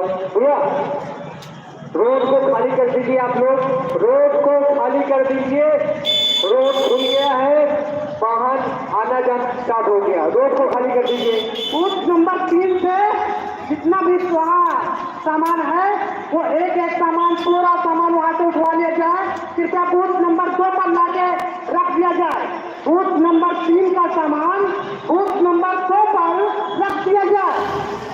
भैया रोड को खाली कर दीजिए, आप लोग रोड को खाली कर दीजिए। रोड खुल गया है, वाहन आना जाना स्टार्ट हो गया। रोड को खाली कर दीजिए। बूथ नंबर 3 से जितना भी वहाँ सामान है वो एक एक सामान पूरा सामान वहाँ से उठवा लिया जाए। कृपया बूथ नंबर 2 पर लाके रख दिया जाए। बूथ नंबर 3 का सामान बूथ नंबर 2 पर रख दिया जाए।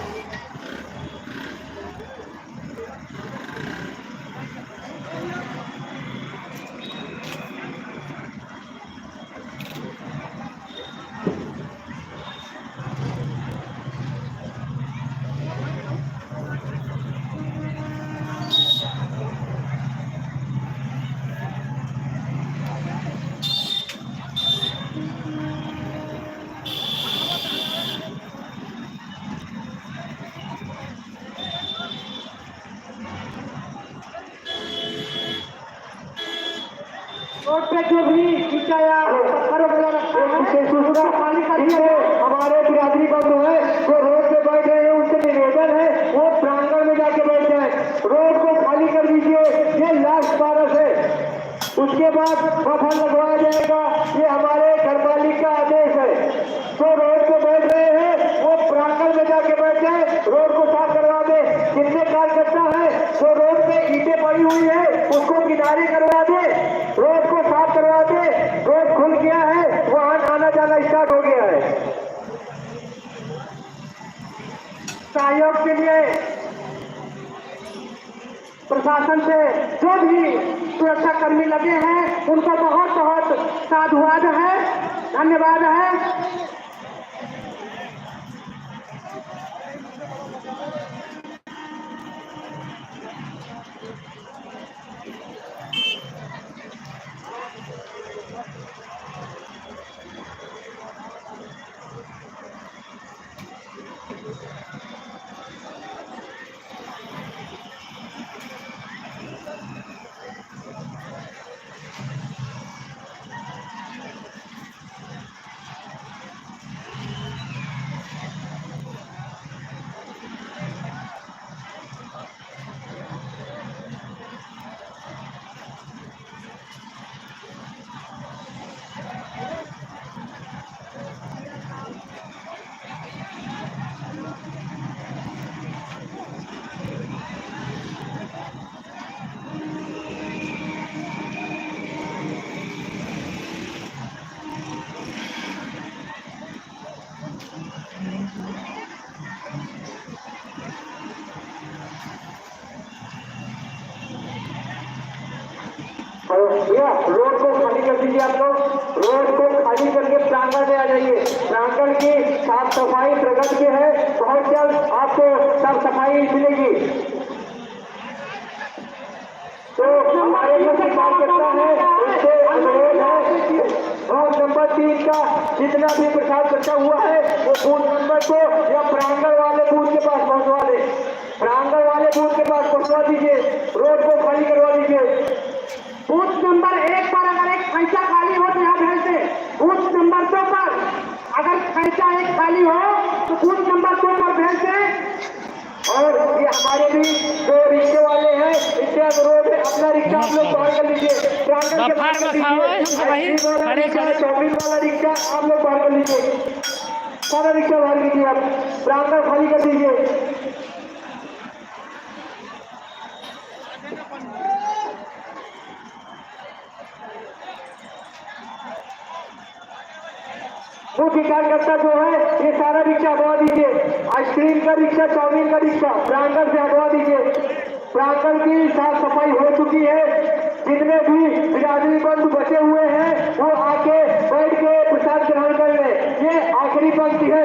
रोड पे जो भी ईटा या पत्थर वगैरह रखा है खाली करिए। हमारे बिरादरी बंधु है जो रोड पे बैठ रहे हैं, उनसे निवेदन है वो प्रांगण में जाके बैठ जाए। रोड को खाली कर दीजिए, ये लास्ट बारस है। उसके बाद बफर लगवाया जाएगा, ये हमारे घर मालिक का आदेश है। तो रोड पे बैठ रहे हैं वो प्रांगण में जाके बैठ जाए, रोड को साफ करवा दे। जितने कार्यकर्ता है तो रोड पे ईंटें पड़ी हुई है उसको किनारे करवा दे, रोड को साफ करवा दे। रोड खुल गया है, वाहन आना जाना स्टार्ट हो गया है। सहयोग के लिए प्रशासन से जो भी सुरक्षा कर्मी लगे हैं उनको बहुत बहुत साधुवाद है, धन्यवाद है। भैया रोड को खाली कर दीजिए, आप लोग रोड को खाली करके प्रांगण में आ जाइए। प्रांगण की साफ सफाई प्रगति के है, बहुत जल्द आपको साफ सफाई मिलेगी। तो हमारे जो कार्यकर्ता है उनसे अनुरोध है, बूथ नंबर 3 का जितना भी प्रसाद इकट्ठा हुआ है वो बूथ नंबर को या प्रांगण वाले बूथ के पास पहुंचवा दे। प्रांगण वाले बूथ के पास पहुंचवा दीजिए, रोड को खाली करवा दीजिए। बूथ नंबर 1 पर अगर एक खैचा खाली हो तो यहाँ भेज दे। बूथ नंबर 2 पर अगर खैचा एक खाली हो तो बूथ नंबर 2 पर भेज दे। और ये हमारे भी जो रिक्शे वाले हैं इनसे अनुरोध है, अपना रिक्शा आप लोग बाहर कर लीजिए। प्रांगण के बाहर कर लीजिए। चौबीस वाला रिक्शा आप लोग बाहर कर लीजिए, सारा रिक्शा बाहर कीजिए, आप प्रांगण खाली कर दीजिए। मुख्य कार्यकर्ता जो है ये सारा रिक्शा हटवा दीजिए। आइसक्रीम का रिक्शा, चाउमीन का रिक्शा प्रांगण से हटवा दीजिए। प्रांगण की साफ सफाई हो चुकी है। जितने भी बिरादरी बंधु बचे हुए हैं वो आके बैठ के प्रसाद ग्रहण कर ले। ये आखिरी पंक्ति है।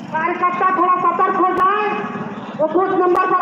कार्यकर्ता थोड़ा सतर्क हो जाए, वो बूथ नंबर पर